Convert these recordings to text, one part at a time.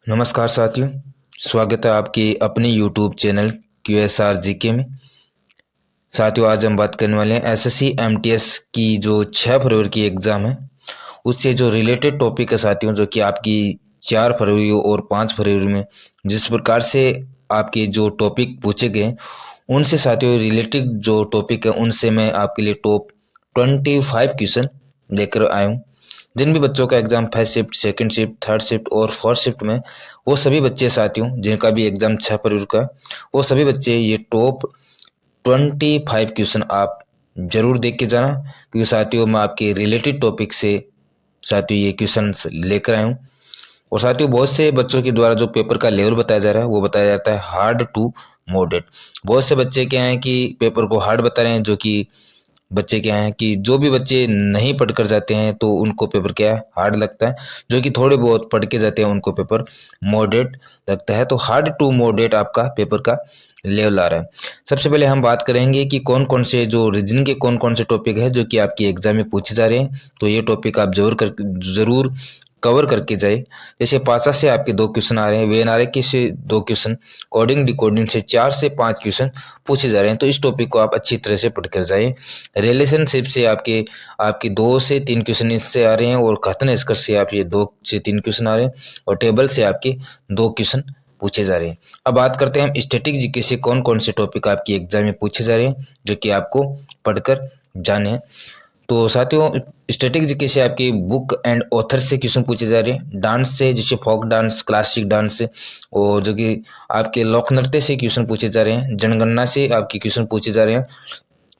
नमस्कार साथियों, स्वागत है आपके अपने YouTube चैनल QSR जीके में। साथियों, आज हम बात करने वाले हैं एसएससी एमटीएस की जो 6 फरवरी की एग्ज़ाम है उससे जो रिलेटेड टॉपिक है साथियों, जो कि आपकी 4 फरवरी और 5 फरवरी में जिस प्रकार से आपके जो टॉपिक पूछे गए उनसे साथियों रिलेटेड जो टॉपिक है उनसे मैं आपके लिए टॉप 25 क्वेश्चन लेकर आया हूँ। जिन भी बच्चों का exam first shift, second shift, third shift और फोर्थ शिफ्ट में, वो सभी बच्चे साथियों जिनका भी एग्जाम 6 फरवरी का, वो सभी बच्चे ये टॉप 25 क्वेश्चन आप जरूर देख के जाना, क्योंकि साथियों मैं आपके रिलेटेड टॉपिक से साथियों ये क्वेश्चन लेकर आया हूँ। और साथियों बहुत से बच्चों के द्वारा जो पेपर का लेवल बताया जा रहा है वो बताया जाता है हार्ड टू मॉडरेट। बहुत से बच्चे क्या हैं कि पेपर को हार्ड बता रहे हैं, जो कि बच्चे क्या हैं कि जो भी बच्चे नहीं पढ़कर जाते हैं तो उनको पेपर क्या है हार्ड लगता है, जो कि थोड़े बहुत पढ़ के जाते हैं उनको पेपर मॉडरेट लगता है। तो हार्ड टू मॉडरेट आपका पेपर का लेवल आ रहा है। सबसे पहले हम बात करेंगे कि कौन कौन से जो रीजनिंग के कौन कौन से टॉपिक है जो कि आपकी एग्जाम में पूछे जा रहे हैं, तो ये टॉपिक आप जरूर कवर करके जाए। जैसे पासा से आपके 2 क्वेश्चन आ रहे हैं, वेनारे से 2 क्वेश्चन, कोडिंग डिकोडिंग से 4 से 5 क्वेश्चन पूछे जा रहे हैं, तो इस टॉपिक को आप अच्छी तरह से पढ़कर जाए। रिलेशनशिप से आपके आपके 2 से 3 क्वेश्चन इससे आ रहे हैं, और कथन निष्कर्ष से आप ये 2 से 3 क्वेश्चन आ रहे हैं, और टेबल से आपके 2 क्वेश्चन पूछे जा रहे हैं। अब बात करते हैं हम स्टैटिक जीके से कौन कौन से टॉपिक आपकी एग्जाम में पूछे जा रहे हैं जो कि आपको पढ़कर जाने हैं। तो साथियों स्टैटिक जीके से आपकी बुक एंड ऑथर से क्वेश्चन पूछे जा रहे हैं, डांस से जैसे फोक डांस, क्लासिक डांस से, और जो कि आपके लोक नृत्य से क्वेश्चन पूछे जा रहे हैं, जनगणना से आपके क्वेश्चन पूछे जा रहे हैं,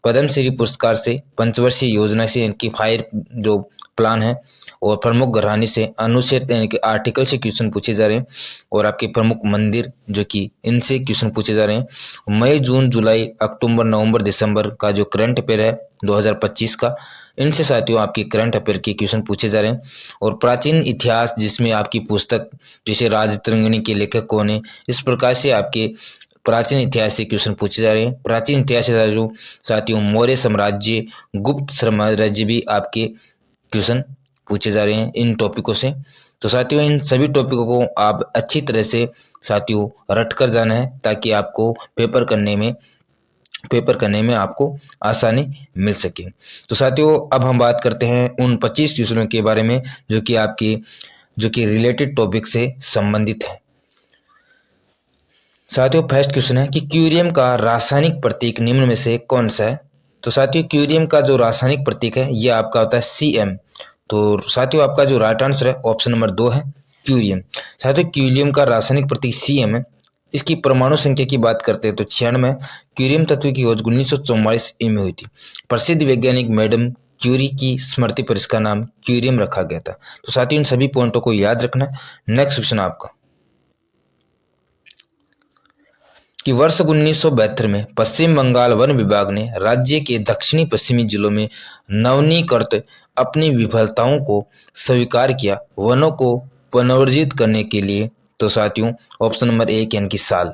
पद्मश्री पुरस्कार से, पंचवर्षीय योजना से इनकी 5 जो प्लान है, और प्रमुख घराने से, अनुच्छेद यानी कि आर्टिकल से क्वेश्चन पूछे जा रहे हैं, और आपके प्रमुख मंदिर जो कि इनसे क्वेश्चन पूछे जा रहे हैं। मई, जून, जुलाई, अक्टूबर, नवंबर, दिसंबर का जो करंट अफेयर है 2025 का, इनसे साथियों आपके करंट अफेयर के क्वेश्चन पूछे जा रहे हैं। और प्राचीन इतिहास जिसमें आपकी पुस्तक जैसे राजतरंगिणी के लेखक कौन है, इस प्रकार से आपके प्राचीन इतिहास से क्वेश्चन पूछे जा रहे हैं। प्राचीन इतिहास से साथियों मौर्य साम्राज्य, गुप्त साम्राज्य भी आपके क्वेश्चन पूछे जा रहे हैं इन टॉपिकों से। तो साथियों इन सभी टॉपिकों को आप अच्छी तरह से साथियों रट कर जाना है, ताकि आपको पेपर करने में आपको आसानी मिल सके। तो साथियों अब हम बात करते हैं उन 25 क्वेश्चनों के बारे में जो कि रिलेटेड टॉपिक से संबंधित है। साथियों फर्स्ट क्वेश्चन है कि क्यूरियम का रासायनिक प्रतीक निम्न में से कौन सा है। तो साथियों क्यूरियम का जो रासायनिक प्रतीक है ये आपका होता है Cm। तो साथियों आपका जो राइट आंसर है ऑप्शन नंबर 2 है क्यूरियम। साथियों क्यूरियम का रासायनिक प्रतीक Cm है। इसकी परमाणु संख्या की बात करते हैं तो 96। क्यूरियम तत्व की खोज 1944 में हुई थी। प्रसिद्ध वैज्ञानिक मैडम क्यूरी की स्मृति पर इसका नाम क्यूरियम रखा गया था। तो साथियों इन सभी पॉइंटों को याद रखना। नेक्स्ट क्वेश्चन आपका कि वर्ष 1972 में पश्चिम बंगाल वन विभाग ने राज्य के दक्षिणी पश्चिमी जिलों में नवीनीकृत अपनी विफलताओं को स्वीकार किया वनों को पुनर्जीवित करने के लिए। तो साथियों ऑप्शन नंबर 1 यानी कि साल।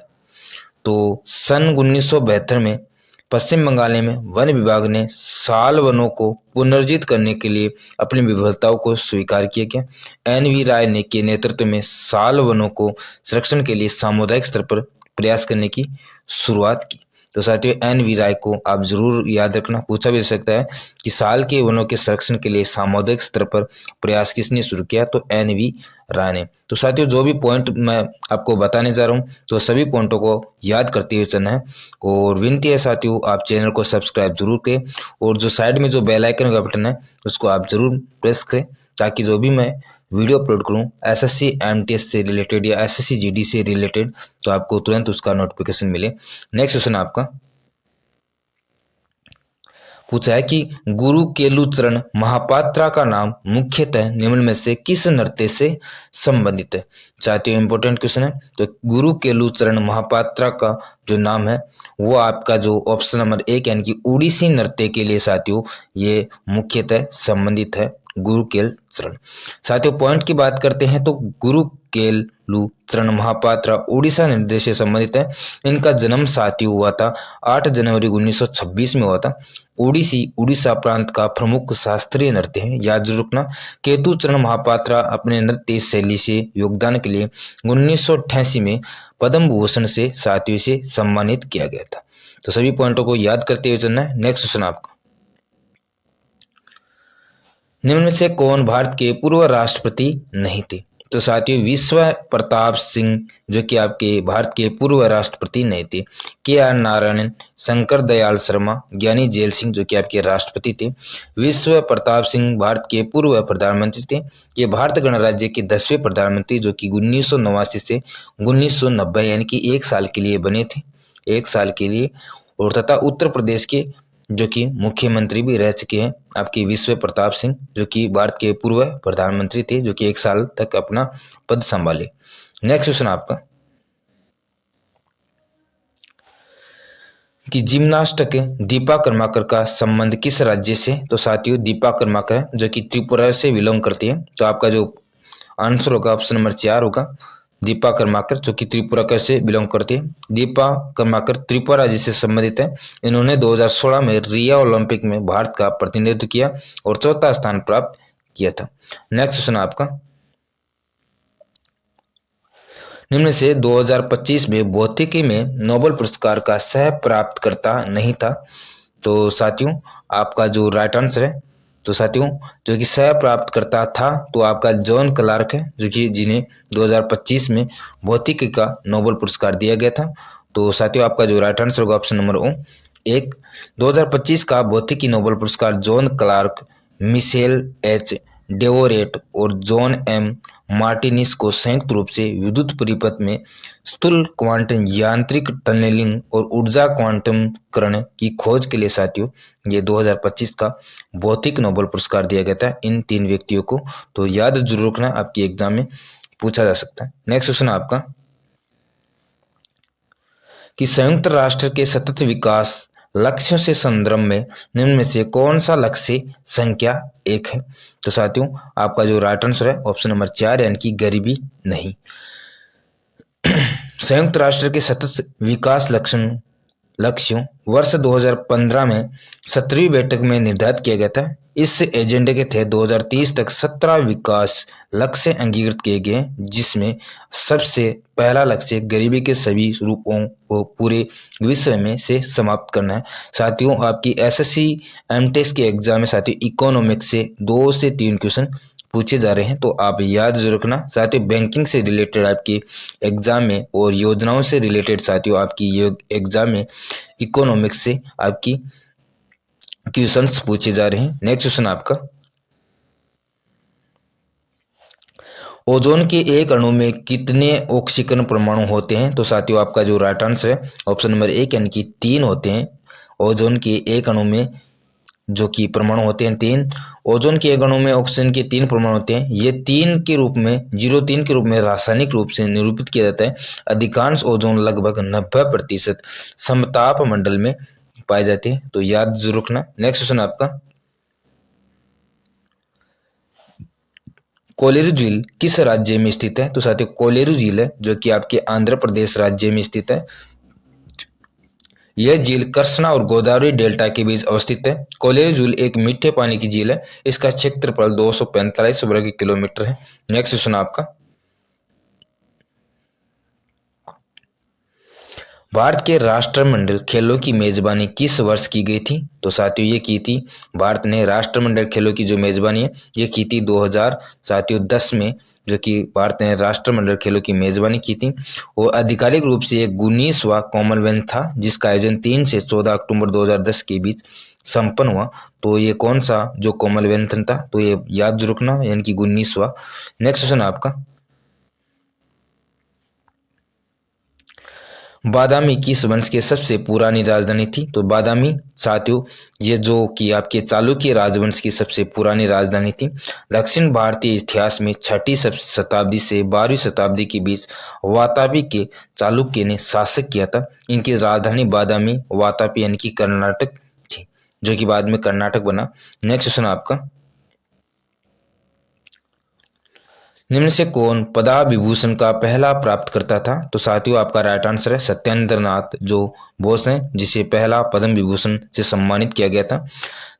तो सन 1972 में पश्चिम बंगाल में वन विभाग ने साल वनों को पुनर्जीवित करने के लिए अपनी विफलताओं को स्वीकार किया गया। NV राय ने के नेतृत्व में साल वनों को संरक्षण के लिए सामुदायिक स्तर पर प्रयास करने की शुरुआत की। तो साथियों NV राय को आप जरूर याद रखना, पूछा भी जा सकता है कि साल के वनों के संरक्षण के लिए सामुदायिक स्तर पर प्रयास किसने शुरू किया, तो NV राय ने। तो साथियों जो भी पॉइंट मैं आपको बताने जा रहा हूँ तो सभी पॉइंटों को याद करते हुए चलना है। और विनती है साथियों आप चैनल को सब्सक्राइब जरूर करें, और जो साइड में जो बेल आइकन का बटन है उसको आप जरूर प्रेस करें, ताकि जो भी मैं वीडियो अपलोड करूं SSC MTS से रिलेटेड या SSC GD से रिलेटेड तो आपको तुरंत उसका नोटिफिकेशन मिले। नेक्स्ट क्वेश्चन आपका पूछा है कि गुरु केलुचरण महापात्रा का नाम मुख्यतः निम्न में से किस नृत्य से संबंधित है। साथियों इंपॉर्टेंट क्वेश्चन है। तो गुरु केलुचरण महापात्रा का जो नाम है वो आपका जो ऑप्शन नंबर 1 यानी कि उड़ीसी नृत्य के लिए साथियों ये मुख्यतः संबंधित है। गुरुकेल चरण। साथियों पॉइंट की बात करते हैं तो गुरुकेलु चरण महापात्रा उड़ीसा निर्देश से संबंधित है। इनका जन्म साथियों हुआ था 8 जनवरी 1926 में हुआ था। ओडिसी उड़ीसा प्रांत का प्रमुख शास्त्रीय नृत्य है, याद जरूर रखना। केतु चरण महापात्रा अपने नृत्य शैली से योगदान के लिए 1988 में पद्म भूषण से साथियों से सम्मानित किया गया था। तो सभी पॉइंटों को याद करते हुए चलना है। नेक्स्ट क्वेश्चन आपका, निम्न में से कौन भारत के पूर्व राष्ट्रपति नहीं थे? तो साथियों विश्व प्रताप सिंह जो कि आपके भारत के पूर्व राष्ट्रपति नहीं थे। KR नारायणन, शंकर दयाल शर्मा, ज्ञानी जेल सिंह जो कि आपके राष्ट्रपति थे। विश्व प्रताप सिंह भारत के पूर्व प्रधानमंत्री थे। ये भारत गणराज्य के 10वें प्रधानमंत्री जो कि 1989 से 1990 यानी कि 1 साल के लिए बने थे, 1 साल के लिए। और तथा उत्तर प्रदेश के जो कि मुख्यमंत्री भी रह चुके हैं आपके विश्व प्रताप सिंह जो कि भारत के पूर्व प्रधानमंत्री थे, जो कि 1 साल तक अपना पद संभाले। नेक्स्ट क्वेश्चन आपका कि जिम्नास्टिक दीपा कर्माकर का संबंध किस राज्य से? तो साथियों दीपा कर्माकर जो कि त्रिपुरा से बिलोंग करती है। तो आपका जो आंसर होगा ऑप्शन नंबर 4 होगा, दीपा कर्माकर जो कि त्रिपुरा से बिलोंग करती है। दीपा कर्माकर त्रिपुरा राज्य से संबंधित है। इन्होंने 2016 में रिया ओलंपिक में भारत का प्रतिनिधित्व किया और चौथा स्थान प्राप्त किया था। नेक्स्ट क्वेश्चन आपका, निम्न से 2025 में भौतिकी में नोबेल पुरस्कार का सह प्राप्तकर्ता नहीं था। तो साथियों आपका जो राइट आंसर है, तो साथियों जो कि सह प्राप्तकर्ता था तो आपका जॉन क्लार्क है, जो कि जिन्हें 2025 में भौतिकी का नोबेल पुरस्कार दिया गया था। तो साथियों आपका जो राइट आंसर होगा ऑप्शन नंबर 1, 2025 का भौतिकी नोबेल पुरस्कार जॉन क्लार्क, मिशेल एच डेवोरेट और जॉन एम मार्टिनिस को संयुक्त रूप से विद्युत परिपथ में स्थूल क्वांटम यांत्रिक टनलिंग और ऊर्जा क्वांटमकरण की खोज के लिए साथियों ये 2025 का भौतिक नोबेल पुरस्कार दिया गया था इन 3 व्यक्तियों को। तो याद जरूर रखना, आपकी एग्जाम में पूछा जा सकता है। नेक्स्ट क्वेश्चन आपका कि संयुक्त राष्ट्र के सतत विकास लक्ष्यों से संदर्भ में निम्न में से कौन सा लक्ष्य संख्या 1 है? तो साथियों आपका जो राइट आंसर है ऑप्शन नंबर 4 यानी कि गरीबी नहीं। संयुक्त राष्ट्र के सतत विकास लक्ष्यों वर्ष 2015 में 17वीं बैठक में निर्धारित किया गया था। इस एजेंडे के तहत 2030 तक 17 विकास लक्ष्य अंगीकृत किए गए, जिसमें सबसे पहला लक्ष्य गरीबी के सभी रूपों को पूरे विश्व में से समाप्त करना है। साथियों आपकी SSC MTech के एग्जाम में साथियों इकोनॉमिक्स से 2 से 3 क्वेश्चन पूछे जा रहे हैं, तो आप याद जरूर रखना। साथियों बैंकिंग से रिलेटेड आपकी एग्जाम में और योजनाओं से रिलेटेड साथियों आपकी एग्जाम में इकोनॉमिक्स से आपकी क्वेश्चंस पूछे जा रहे हैं। नेक्स्ट क्वेश्चन आपका, ओजोन के एक अणु में कितने ऑक्सीकरण परमाणु होते हैं? तो साथियों आपका जो राइट आंसर है ऑप्शन नंबर 1 यानी कि 3 होते हैं। ओजोन के एक अणु में जो कि परमाणु होते हैं 3। ओजोन के एक अणु में ऑक्सीजन के 3 परमाणु होते हैं। ये 3 के रूप में 03 के रूप में रासायनिक रूप से निरूपित किया जाता है। अधिकांश ओजोन लगभग 90% समताप मंडल में पाए जाते हैं, तो याद जरूर रखना। नेक्स्ट क्वेश्चन आपका, कोलेरू झील किस राज्य में स्थित है? तो साथियों कोलेरू झील है जो कि आपके आंध्र प्रदेश राज्य में स्थित है। यह झील कृष्णा और गोदावरी डेल्टा के बीच अवस्थित है। कोलेरू झील एक मीठे पानी की झील है। इसका क्षेत्रफल 245 वर्ग किलोमीटर है। नेक्स्ट क्वेश्चन आपका, भारत के राष्ट्रमंडल खेलों की मेजबानी किस वर्ष की गई थी? तो साथियों ये की थी, भारत ने राष्ट्रमंडल खेलों की जो मेजबानी है ये की थी 2010 में, जो कि भारत ने राष्ट्रमंडल खेलों की मेजबानी की थी। और आधिकारिक रूप से एक 19वां कॉमनवेल्थ था जिसका आयोजन 3 से 14 अक्टूबर 2010 के बीच संपन्न हुआ। तो ये कौन सा जो कॉमनवेल्थ था, तो ये याद जरूर रखना, यानी कि 19वां। नेक्स्ट क्वेश्चन आपका, बादामी किस वंश की सबसे पुरानी राजधानी थी? तो बादामी साथियों ये जो कि आपके चालुक्य राजवंश की सबसे पुरानी राजधानी थी। दक्षिण भारतीय इतिहास में 6वीं शताब्दी से 12वीं शताब्दी के बीच वातापी के चालुक्य ने शासक किया था। इनकी राजधानी बादामी वातापी यानी कि कर्नाटक थी, जो कि बाद में कर्नाटक बना। नेक्स्ट क्वेश्चन आपका, निम्न से कौन पद्म विभूषण का पहला प्राप्त करता था? तो साथियों आपका राइट आंसर है सत्येंद्र नाथ जो बोस हैं, जिसे पहला पद्म विभूषण से सम्मानित किया गया था।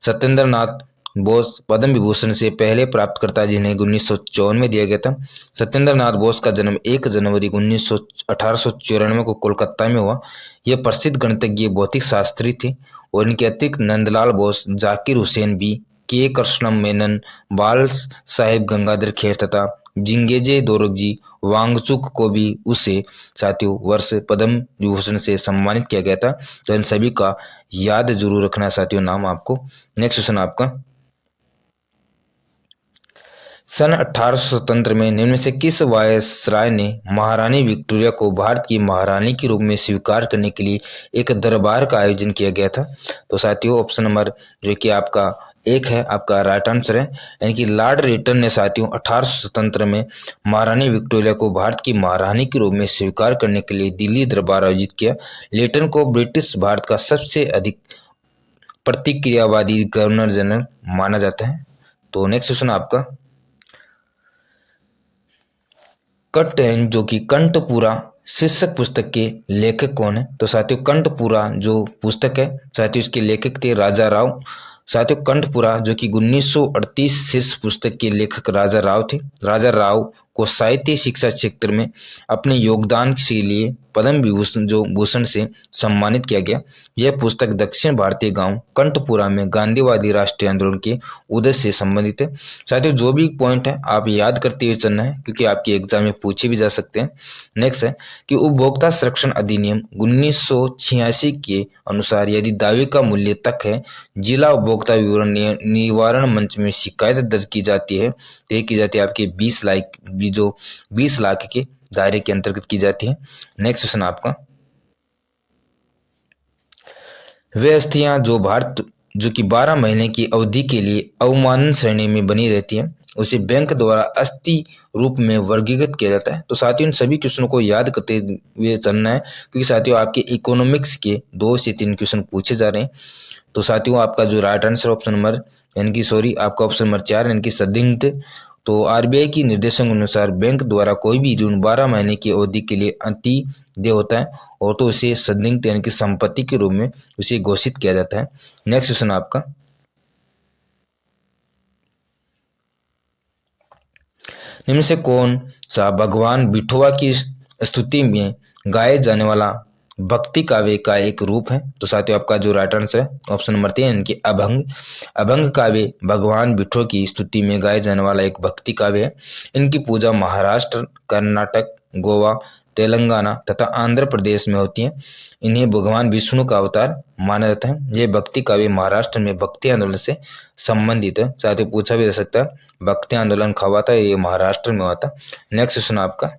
सत्येंद्र नाथ बोस पद्म विभूषण से पहले प्राप्तकर्ता जिन्हें 1954 में दिया गया था। सत्येंद्र नाथ बोस का जन्म 1 जनवरी 1894 को कोलकाता में हुआ। ये प्रसिद्ध गणितज्ञ भौतिक शास्त्री थे और इनके अतिरिक्त नंदलाल बोस, जाकिर हुसैन बी, के कृष्णम मेनन, बाल साहेब गंगाधर खेर तथा जिंगेजे दोरगजी वांगचुक को भी उसे साथियों वर्ष पद्म विभूषण से सम्मानित किया गया था। तो इन सभी का याद जरूर रखना साथियों नाम आपको। नेक्स्ट क्वेश्चन आपका, सन 1877 में निम्न से किस वायसराय ने महारानी विक्टोरिया को भारत की महारानी के रूप में स्वीकार करने के लिए एक दरबार का आयोजन किया गया था? तो साथियों ऑप्शन नंबर जो कि आपका एक है आपका राइट आंसर है, यानी कि लॉर्ड रिटन ने साथियों 1877 में महारानी विक्टोरिया को भारत की महारानी के रूप में स्वीकार करने के लिए दिल्ली दरबार आयोजित किया। लिटन को ब्रिटिश भारत का सबसे अधिक प्रतिक्रियावादी गवर्नर जनरल माना जाता है। तो नेक्स्ट क्वेश्चन आपका, कट जो कि कंठपुरा शीर्षक पुस्तक के लेखक कौन है? तो साथियों कंठपुरा जो पुस्तक है साथियों इसके लेखक थे राजा राव। साथियों कंठपुरा जो कि 1938 शीर्षक पुस्तक के लेखक राजा राव थे। राजा राव को साहित्य शिक्षा क्षेत्र में अपने योगदान के लिए पद्म भूषण से सम्मानित किया गया। यह पुस्तक दक्षिण भारतीय गांव कंठपुरा में गांधीवादी राष्ट्रीय आंदोलन के उद्देश्य से संबंधित है। साथियों जो भी पॉइंट है आप याद करते हुए चलना है क्योंकि आपके एग्जाम में पूछे भी जा सकते हैं। नेक्स्ट है कि उपभोक्ता संरक्षण अधिनियम 1986 के अनुसार यदि दावे का मूल्य तक है जिला उपभोक्ता विवरण निवारण मंच में शिकायत दर्ज की जाती है तो ये की जाती है आपके 20 लाख के दायरे के अंतर्गत की जाती है। नेक्स्ट क्वेश्चन आपका, वे अस्थियां जो भारत जो कि 12 महीने की अवधि के लिए अवमानन श्रेणी में बनी रहती हैं उसे बैंक द्वारा अस्थि रूप में वर्गीकृत किया जाता है। तो साथियों इन सभी क्वेश्चनों को याद करते हुए चलना है क्योंकि साथियों आपके इकोनॉमिक्स के 2 से 3 क्वेश्चन पूछे जा रहे हैं। तो साथियों आपका जो राइट आंसर ऑप्शन नंबर आपका ऑप्शन नंबर 4 यानी कि संदिग्ध। तो आरबीआई की निर्देशों के अनुसार बैंक द्वारा कोई भी ऋण 12 महीने की अवधि के लिए अतिदेय होता है और तो उसे संदिग्ध यानी कि संपत्ति के रूप में उसे घोषित किया जाता है। नेक्स्ट क्वेश्चन आपका, निम्न से कौन सा भगवान विठोबा की स्तुति में गाए जाने वाला भक्ति काव्य का एक रूप है? तो साथियों आपका जो राइट आंसर है ऑप्शन नंबर 3 यानी कि अभंग। अभंग काव्य भगवान विठो की स्तुति में गाए जाने वाला एक भक्ति काव्य है। इनकी पूजा महाराष्ट्र, कर्नाटक, गोवा, तेलंगाना तथा आंध्र प्रदेश में होती है। इन्हें भगवान विष्णु का अवतार माना जाता है। ये भक्ति काव्य महाराष्ट्र में भक्ति आंदोलन से संबंधित है। साथियों पूछा भी जा सकता है भक्ति आंदोलन कब हुआ था, ये महाराष्ट्र में हुआ था। नेक्स्ट क्वेश्चन आपका,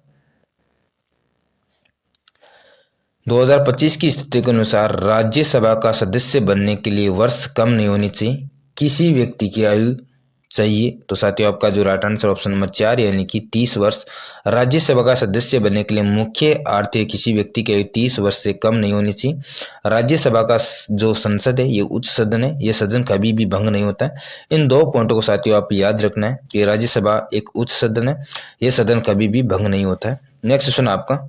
2025 की स्थिति के अनुसार राज्यसभा का सदस्य बनने के लिए वर्ष कम नहीं होनी चाहिए, किसी व्यक्ति की आयु चाहिए। तो साथियों आपका जो राइट आंसर ऑप्शन नंबर 4 यानी कि 30 वर्ष। राज्यसभा का सदस्य बनने के लिए मुख्य आर्थिक किसी व्यक्ति की आयु 30 वर्ष से कम नहीं होनी चाहिए। राज्यसभा का जो संसद है ये उच्च सदन है, ये सदन कभी भी भंग नहीं होता है। इन 2 पॉइंटों को साथियों आप याद रखना है कि राज्यसभा एक उच्च सदन है, ये सदन कभी भी भंग नहीं होता है। नेक्स्ट क्वेश्चन आपका,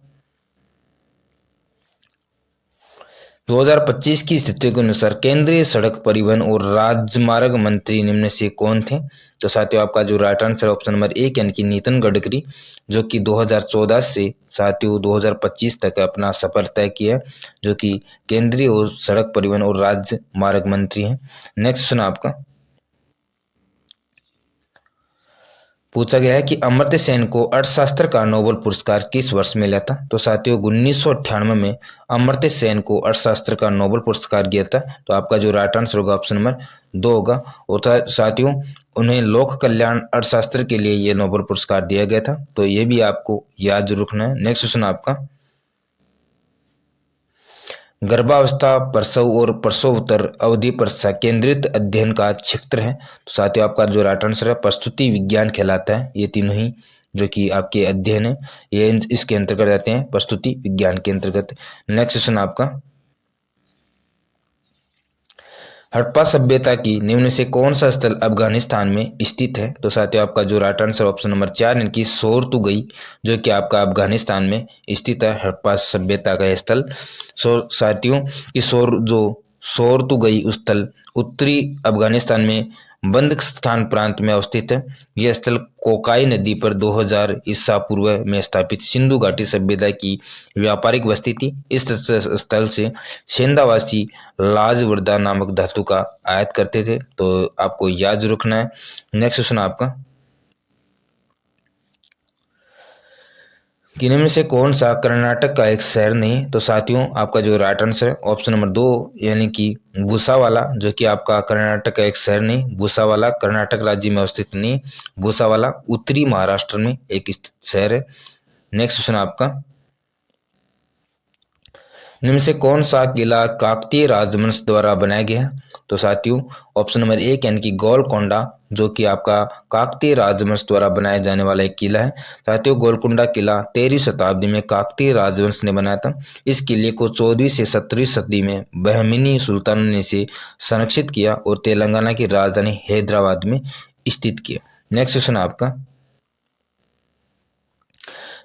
2025 की स्थिति के अनुसार केंद्रीय सड़क परिवहन और राजमार्ग मंत्री निम्न से कौन थे? तो साथियों आपका जो राइट आंसर ऑप्शन नंबर 1 यानी कि नितिन गडकरी जो कि 2014 से साथियों 2025 तक अपना सफर तय किया जो कि केंद्रीय और सड़क परिवहन और राजमार्ग मंत्री हैं। नेक्स्ट क्वेश्चन आपका, पूछा गया है कि अमर्त्य सेन को अर्थशास्त्र का नोबेल पुरस्कार किस वर्ष मिला था? तो साथियों 1998 में अमर्त्य सेन को अर्थशास्त्र का नोबेल पुरस्कार दिया था। तो आपका जो राइट आंसर होगा ऑप्शन नंबर 2 होगा। और साथियों उन्हें लोक कल्याण अर्थशास्त्र के लिए ये नोबेल पुरस्कार दिया गया था, तो ये भी आपको याद जरूर रखना है। नेक्स्ट क्वेश्चन आपका, गर्भावस्था, प्रसव और प्रसवोत्तर अवधि पर केंद्रित अध्ययन का क्षेत्र है। तो साथियों आपका जो राइट आंसर है प्रस्तुति विज्ञान कहलाता है। ये तीनों ही जो कि आपके अध्ययन है ये इसके अंतर्गत आते हैं, प्रस्तुति विज्ञान के अंतर्गत। नेक्स्ट क्वेश्चन आपका, हड़प्पा सभ्यता की निम्न से कौन सा स्थल अफगानिस्तान में स्थित है? तो साथियों आपका जो राइट आंसर ऑप्शन नंबर 4 यानी कि सोरतुगई, जो कि आपका अफगानिस्तान में स्थित है हड़प्पा सभ्यता का स्थल। साथियों इस सोरतुगई स्थल उत्तरी अफगानिस्तान में बंदख्तान प्रांत में अवस्थित है। यह स्थल कोकाई नदी पर 2000 ईसा पूर्व में स्थापित सिंधु घाटी सभ्यता की व्यापारिक बस्ती थी। इस स्थल से सेंधावासी लाजवर्दा नामक धातु का आयात करते थे, तो आपको याद रखना है। नेक्स्ट क्वेश्चन आपका, कि इनमें से कौन सा कर्नाटक का एक शहर नहीं? तो साथियों आपका जो राइट आंसर है ऑप्शन नंबर 2 यानी कि भूसावाला, जो कि आपका कर्नाटक का एक शहर नहीं। भूसावाला कर्नाटक राज्य में अवस्थित नहीं, भूसावाला उत्तरी महाराष्ट्र में एक शहर है। नेक्स्ट क्वेश्चन आपका, इनमें से कौन सा किला काकतीय राजवंश द्वारा बनाया गया? तो साथियों ऑप्शन नंबर 1 यानी कि गोलकोंडा, जो कि आपका काकतीय राजवंश द्वारा बनाया जाने वाला एक किला है। साथियों गोलकोंडा किला 13वीं शताब्दी में काकतीय राजवंश ने बनाया था। इस किले को 14वीं से 17वीं सदी में बहमीनी सुल्तानों ने इसे संरक्षित किया और तेलंगाना की राजधानी हैदराबाद में स्थित किया। नेक्स्ट क्वेश्चन आपका,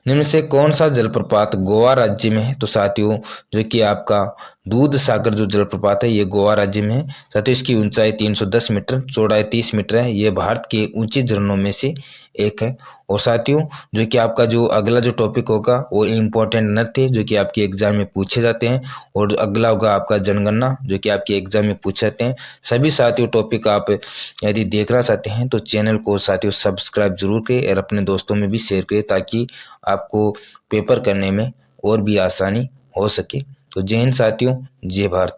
निम्न से कौन सा जलप्रपात गोवा राज्य में है? तो साथियों जो कि आपका दूध सागर जो जलप्रपात है ये गोवा राज्य में है। साथियों इसकी ऊंचाई 310 मीटर, चौड़ाई 30 मीटर है। ये भारत के ऊंचे झरनों में से एक है। और साथियों जो कि आपका जो अगला जो टॉपिक होगा वो इम्पोर्टेंट नृत्य, जो कि आपके एग्जाम में पूछे जाते हैं। और अगला होगा आपका जनगणना, जो कि आपके एग्जाम में पूछे जाते हैं। सभी साथियों टॉपिक आप यदि देखना चाहते हैं तो चैनल को साथियों सब्सक्राइब जरूर करें और अपने दोस्तों में भी शेयर करें, ताकि आपको पेपर करने में और भी आसानी हो सके। तो जय हिंद साथियों, जय भारत।